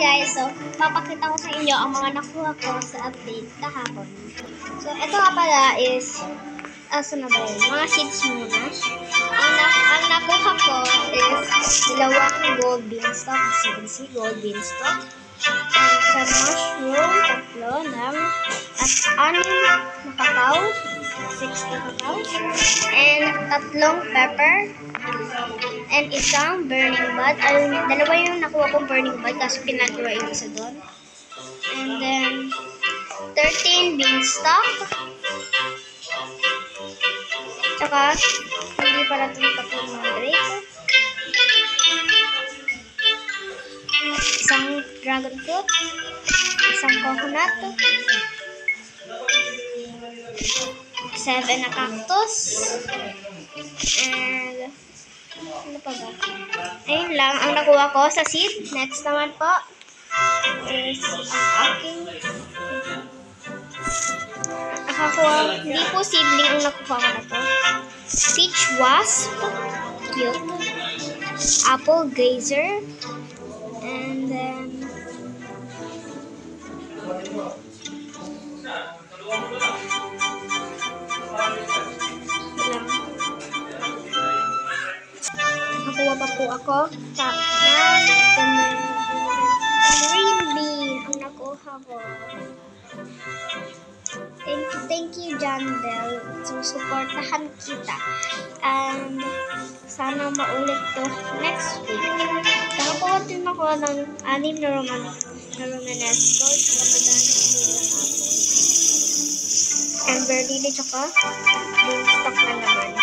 guys, so papakita ko sa inyo ang mga nakuha ko sa update kahapon. So ito nga pala is, na ba yun? Mga seeds muna. Ang nakuha ko is dalawang gold beanstalk, kasi gold beanstalk. Sa mushroom, tatlo ng at 6 na kakao, 6 na kakao, and tatlong pepper, and isang burning bud. Dalawa yung nakuha kong burning bud kasi pinagawa yung isa doon. And then 13 beanstalk. Tsaka hindi pala itong tatlong mandrake. Isang dragon fruit, isang coconut, 7 na cactus, and ano pa ba? Ayun lang ang nakuha ko sa seed. Next naman po is ang aking nakakuha. Hindi po seedling ang nakuha ko na to. Peach wasp, cute. Apple gazer, and then nakakuha pa po ako sa green bean ang nakuha ko. Thank you John Bell. So supportahan kita and sana maulit to next week. Nakakuha din ako ng 6 na Romanesco tsaka madami and Berdili tsaka beanstalk na naman.